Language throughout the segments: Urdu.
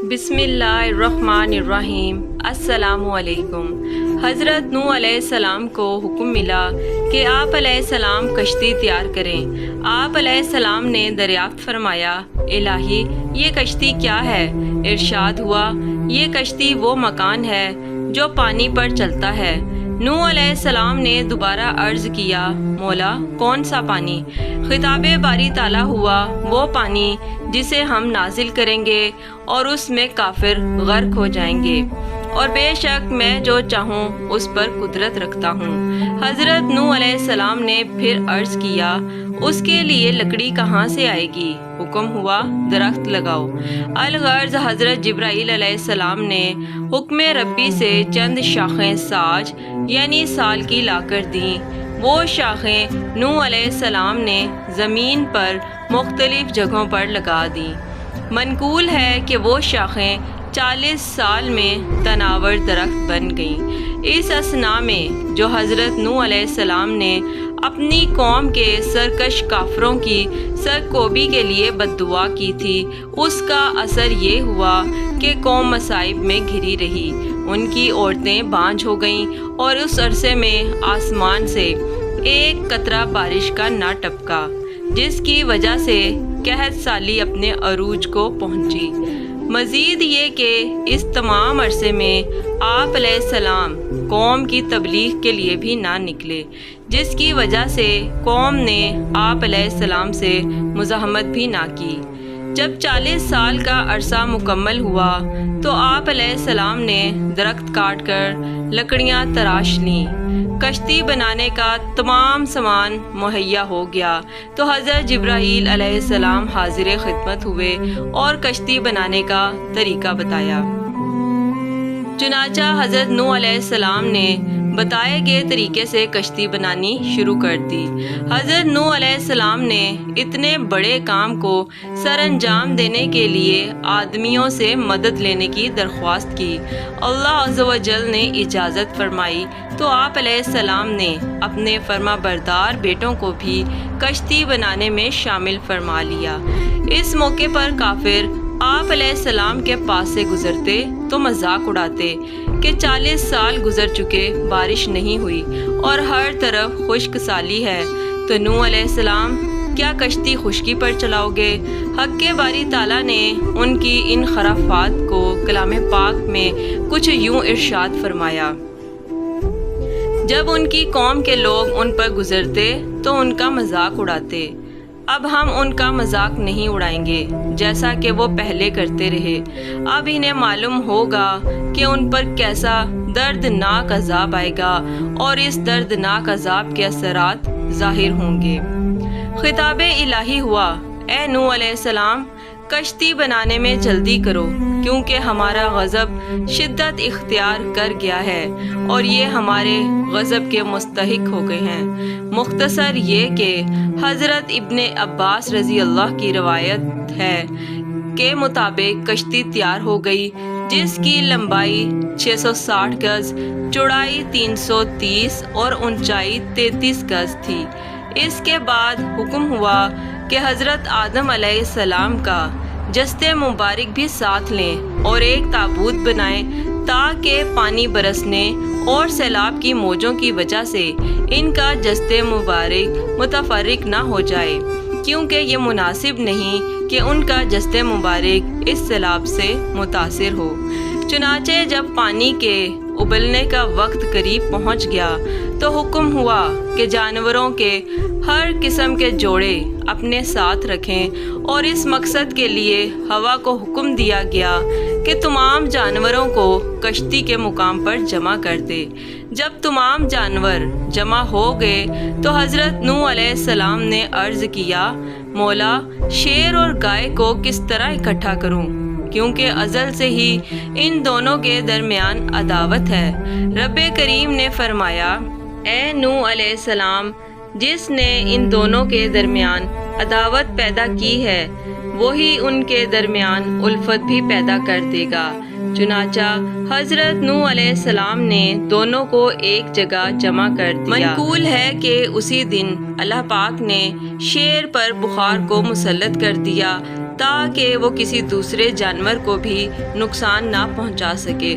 بسم اللہ الرحمن الرحیم۔ السلام علیکم۔ حضرت نوح علیہ السلام کو حکم ملا کہ آپ علیہ السلام کشتی تیار کریں۔ آپ علیہ السلام نے دریافت فرمایا، الہی یہ کشتی کیا ہے؟ ارشاد ہوا، یہ کشتی وہ مکان ہے جو پانی پر چلتا ہے۔ نوح علیہ السلام نے دوبارہ عرض کیا، مولا کون سا پانی؟ خطاب باری تعالیٰ ہوا، وہ پانی جسے ہم نازل کریں گے اور اس میں کافر غرق ہو جائیں گے، اور بے شک میں جو چاہوں اس پر قدرت رکھتا ہوں۔ حضرت نوح علیہ السلام نے پھر عرض کیا، اس کے لیے لکڑی کہاں سے آئے گی؟ حکم ہوا، درخت لگاؤ۔ الغرض حضرت جبرائیل علیہ السلام نے حکم ربی سے چند شاخیں ساج یعنی سال کی لا کر دیں۔ وہ شاخیں نوح علیہ السلام نے زمین پر مختلف جگہوں پر لگا دیں۔ منقول ہے کہ وہ شاخیں 40 سال میں تناور درخت بن گئیں۔ اس اثنا میں جو حضرت نوح علیہ السلام نے اپنی قوم کے سرکش کافروں کی سرکوبی کے لیے بد دعا کی تھی، اس کا اثر یہ ہوا کہ قوم مصائب میں گھری رہی، ان کی عورتیں بانجھ ہو گئیں، اور اس عرصے میں آسمان سے ایک قطرہ بارش کا نہ ٹپکا، جس کی وجہ سے قحط سالی اپنے عروج کو پہنچی۔ مزید یہ کہ اس تمام عرصے میں آپ علیہ السلام قوم کی تبلیغ کے لیے بھی نہ نکلے، جس کی وجہ سے قوم نے آپ علیہ السلام سے مزاحمت بھی نہ کی۔ جب 40 سال کا عرصہ مکمل ہوا تو آپ علیہ السلام نے درخت کاٹ کر لکڑیاں تراش لیں۔ کشتی بنانے کا تمام سامان مہیا ہو گیا تو حضرت جبرائیل علیہ السلام حاضر خدمت ہوئے اور کشتی بنانے کا طریقہ بتایا۔ چنانچہ حضرت نوح علیہ السلام نے بتائے گئے طریقے سے کشتی بنانی شروع کر دی۔ حضرت نوح علیہ السلام نے اتنے بڑے کام کو سر انجام دینے کے لیے آدمیوں سے مدد لینے کی درخواست کی۔ اللہ عز و جل نے اجازت فرمائی تو آپ علیہ السلام نے اپنے فرما بردار بیٹوں کو بھی کشتی بنانے میں شامل فرما لیا۔ اس موقع پر کافر آپ علیہ السلام کے پاس سے گزرتے تو مذاق اڑاتے کہ 40 سال گزر چکے، بارش نہیں ہوئی اور ہر طرف خشک سالی ہے، تو نوح علیہ السلام کیا کشتی خشکی پر چلاؤ گے؟ حق باری تعالیٰ نے ان کی ان خرافات کو کلام پاک میں کچھ یوں ارشاد فرمایا، جب ان کی قوم کے لوگ ان پر گزرتے تو ان کا مذاق اڑاتے، اب ہم ان کا مذاق نہیں اڑائیں گے جیسا کہ وہ پہلے کرتے رہے۔ اب انہیں معلوم ہوگا کہ ان پر کیسا دردناک عذاب آئے گا اور اس دردناک عذاب کے اثرات ظاہر ہوں گے۔ خطاب الہی ہوا، اے نوح علیہ السلام کشتی بنانے میں جلدی کرو، کیونکہ ہمارا غضب شدت اختیار کر گیا ہے اور یہ ہمارے غضب کے مستحق ہو گئے ہیں۔ مختصر یہ کہ حضرت ابن عباس رضی اللہ کی روایت ہے کے مطابق کشتی تیار ہو گئی، جس کی لمبائی 660 گز، چوڑائی 330 اور اونچائی 33 گز تھی۔ اس کے بعد حکم ہوا کہ حضرت آدم علیہ السلام کا جسد مبارک بھی ساتھ لیں اور ایک تابوت بنائیں تاکہ پانی برسنے اور سیلاب کی موجوں کی وجہ سے ان کا جسد مبارک متفرق نہ ہو جائے، کیونکہ یہ مناسب نہیں کہ ان کا جسد مبارک اس سیلاب سے متاثر ہو۔ چنانچہ جب پانی کے ابلنے کا وقت قریب پہنچ گیا تو حکم ہوا کہ جانوروں کے ہر قسم کے جوڑے اپنے ساتھ رکھیں، اور اس مقصد کے لیے ہوا کو حکم دیا گیا کہ تمام جانوروں کو کشتی کے مقام پر جمع کر دے۔ جب تمام جانور جمع ہو گئے تو حضرت نوح علیہ السلام نے عرض کیا، مولا شیر اور گائے کو کس طرح اکٹھا کروں، کیونکہ ازل سے ہی ان دونوں کے درمیان عداوت ہے۔ رب کریم نے فرمایا، اے نوح علیہ السلام جس نے ان دونوں کے درمیان عداوت پیدا کی ہے وہی ان کے درمیان الفت بھی پیدا کر دے گا۔ چنانچہ حضرت نوح علیہ السلام نے دونوں کو ایک جگہ جمع کر دیا۔ منقول ہے کہ اسی دن اللہ پاک نے شیر پر بخار کو مسلط کر دیا تاکہ وہ کسی دوسرے جانور کو بھی نقصان نہ پہنچا سکے۔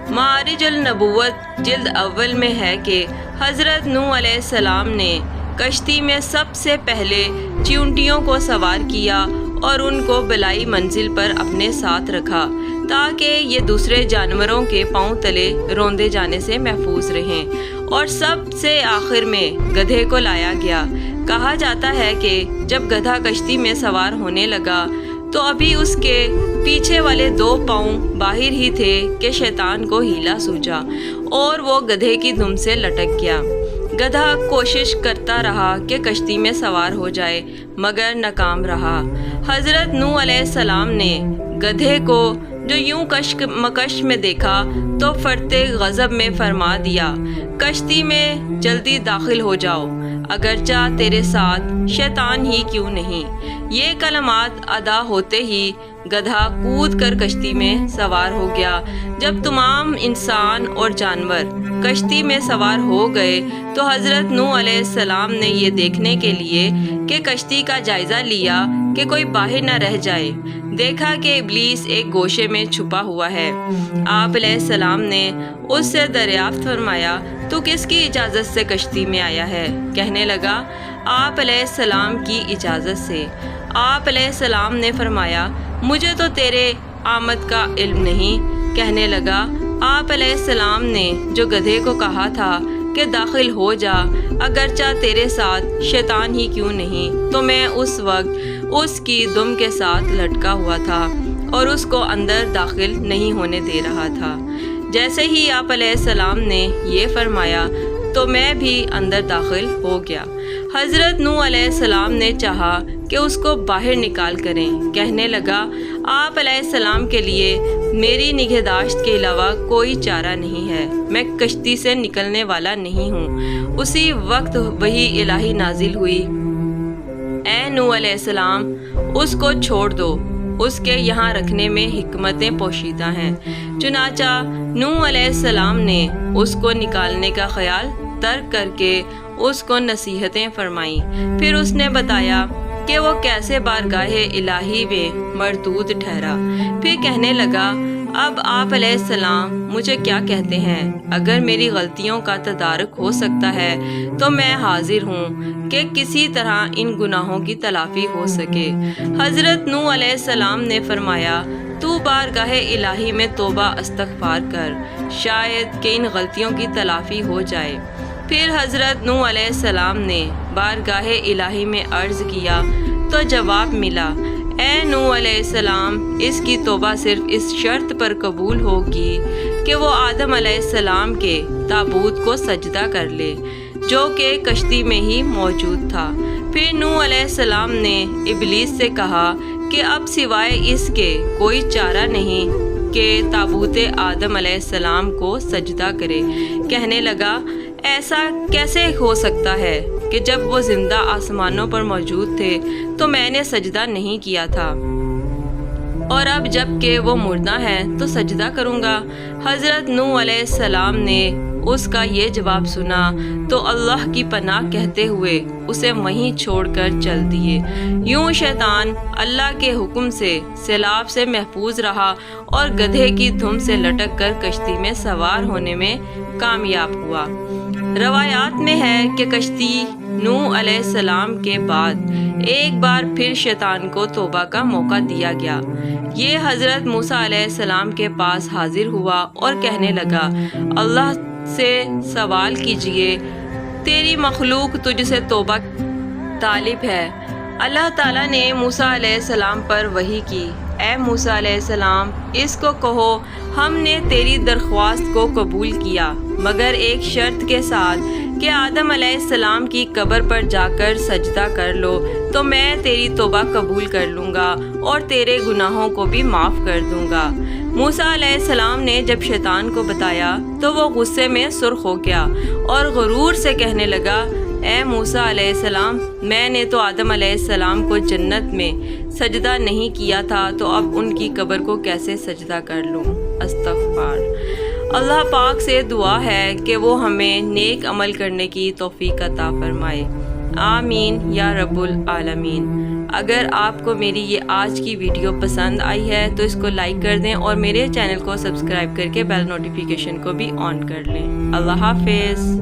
معارج النبوت جلد اول میں ہے کہ حضرت نوح علیہ السلام نے کشتی میں سب سے پہلے چیونٹیوں کو سوار کیا اور ان کو بلائی منزل پر اپنے ساتھ رکھا تاکہ یہ دوسرے جانوروں کے پاؤں تلے روندے جانے سے محفوظ رہیں، اور سب سے آخر میں گدھے کو لایا گیا۔ کہا جاتا ہے کہ جب گدھا کشتی میں سوار ہونے لگا تو ابھی اس کے پیچھے والے 2 پاؤں باہر ہی تھے کہ شیطان کو ہیلا سوجا اور وہ گدھے کی دم سے لٹک گیا۔ گدھا کوشش کرتا رہا کہ کشتی میں سوار ہو جائے مگر ناکام رہا۔ حضرت نوح علیہ السلام نے گدھے کو جو یوں کشک مکش میں دیکھا تو فرتے غضب میں فرما دیا، کشتی میں جلدی داخل ہو جاؤ، اگرچہ تیرے ساتھ شیطان ہی کیوں نہیں۔ یہ کلمات ادا ہوتے ہی گدھا کود کر کشتی میں سوار ہو گیا۔ جب تمام انسان اور جانور کشتی میں سوار ہو گئے تو حضرت نوح علیہ السلام نے یہ دیکھنے کے لیے کہ کشتی کا جائزہ لیا کہ کوئی باہر نہ رہ جائے، دیکھا کہ ابلیس ایک گوشے میں چھپا ہوا ہے۔ آپ علیہ السلام نے اس سے دریافت فرمایا، تو کس کی اجازت سے کشتی میں آیا ہے؟ کہنے لگا، آپ علیہ السلام کی اجازت سے۔ آپ علیہ السلام نے فرمایا، مجھے تو تیرے آمد کا علم نہیں۔ کہنے لگا، آپ علیہ السلام نے جو گدھے کو کہا تھا کہ داخل ہو جا، اگرچہ تیرے ساتھ شیطان ہی کیوں نہیں، تو میں اس وقت اس کی دم کے ساتھ لٹکا ہوا تھا اور اس کو اندر داخل نہیں ہونے دے رہا تھا۔ جیسے ہی آپ علیہ السلام نے یہ فرمایا تو میں بھی اندر داخل ہو گیا۔ حضرت نوح علیہ السلام نے چاہا کہ اس کو باہر نکال کریں۔ کہنے لگا، آپ علیہ السلام کے لیے میری نگہداشت کے علاوہ کوئی چارہ نہیں ہے، میں کشتی سے نکلنے والا نہیں ہوں۔ اسی وقت وحی الہی نازل ہوئی، اے نوح علیہ السلام، اس کو چھوڑ دو، اس کے یہاں رکھنے میں حکمتیں پوشیدہ ہیں۔ چنانچہ نوح علیہ السلام نے اس کو نکالنے کا خیال ترک کر کے اس کو نصیحتیں فرمائیں۔ پھر اس نے بتایا کہ وہ کیسے بارگاہ الہی میں مردود ٹھہرا۔ پھر کہنے لگا، اب آپ علیہ السلام مجھے کیا کہتے ہیں؟ اگر میری غلطیوں کا تدارک ہو سکتا ہے تو میں حاضر ہوں کہ کسی طرح ان گناہوں کی تلافی ہو سکے۔ حضرت نوح علیہ السلام نے فرمایا، تو بارگاہ الہی میں توبہ استغفار کر، شاید کہ ان غلطیوں کی تلافی ہو جائے۔ پھر حضرت نوح علیہ السلام نے بارگاہ الہی میں عرض کیا تو جواب ملا، اے نوح علیہ السلام، اس کی توبہ صرف اس شرط پر قبول ہوگی کہ وہ آدم علیہ السلام کے تابوت کو سجدہ کر لے جو کہ کشتی میں ہی موجود تھا۔ پھر نوح علیہ السلام نے ابلیس سے کہا کہ اب سوائے اس کے کوئی چارہ نہیں کہ تابوت آدم علیہ السلام کو سجدہ کرے۔ کہنے لگا، ایسا کیسے ہو سکتا ہے کہ جب وہ زندہ آسمانوں پر موجود تھے تو میں نے سجدہ نہیں کیا تھا، اور اب جب کہ وہ مردہ ہے تو سجدہ کروں گا؟ حضرت نوح علیہ السلام نے اس کا یہ جواب سنا تو اللہ کی پناہ کہتے ہوئے اسے وہیں چھوڑ کر چل دیے۔ یوں شیطان اللہ کے حکم سے سیلاب سے محفوظ رہا اور گدھے کی دھم سے لٹک کر کشتی میں سوار ہونے میں کامیاب ہوا۔ روایات میں ہے کہ کشتی نوح علیہ السلام کے بعد ایک بار پھر شیطان کو توبہ کا موقع دیا گیا۔ یہ حضرت موسیٰ علیہ السلام کے پاس حاضر ہوا اور کہنے لگا، اللہ سے سوال کیجئے، تیری مخلوق تجھ سے توبہ طالب ہے۔ اللہ تعالیٰ نے موسیٰ علیہ السلام پر وحی کی، اے موسیٰ علیہ السلام، اس کو کہو ہم نے تیری درخواست کو قبول کیا مگر ایک شرط کے ساتھ کہ آدم علیہ السلام کی قبر پر جا کر سجدہ کر لو تو میں تیری توبہ قبول کر لوں گا اور تیرے گناہوں کو بھی معاف کر دوں گا۔ موسیٰ علیہ السلام نے جب شیطان کو بتایا تو وہ غصے میں سرخ ہو گیا اور غرور سے کہنے لگا، اے موسیٰ علیہ السلام، میں نے تو آدم علیہ السلام کو جنت میں سجدہ نہیں کیا تھا تو اب ان کی قبر کو کیسے سجدہ کر لوں؟ استغفار۔ اللہ پاک سے دعا ہے کہ وہ ہمیں نیک عمل کرنے کی توفیق عطا فرمائے۔ آمین یا رب العالمین۔ اگر آپ کو میری یہ آج کی ویڈیو پسند آئی ہے تو اس کو لائک کر دیں اور میرے چینل کو سبسکرائب کر کے بیل نوٹیفیکیشن کو بھی آن کر لیں۔ اللہ حافظ۔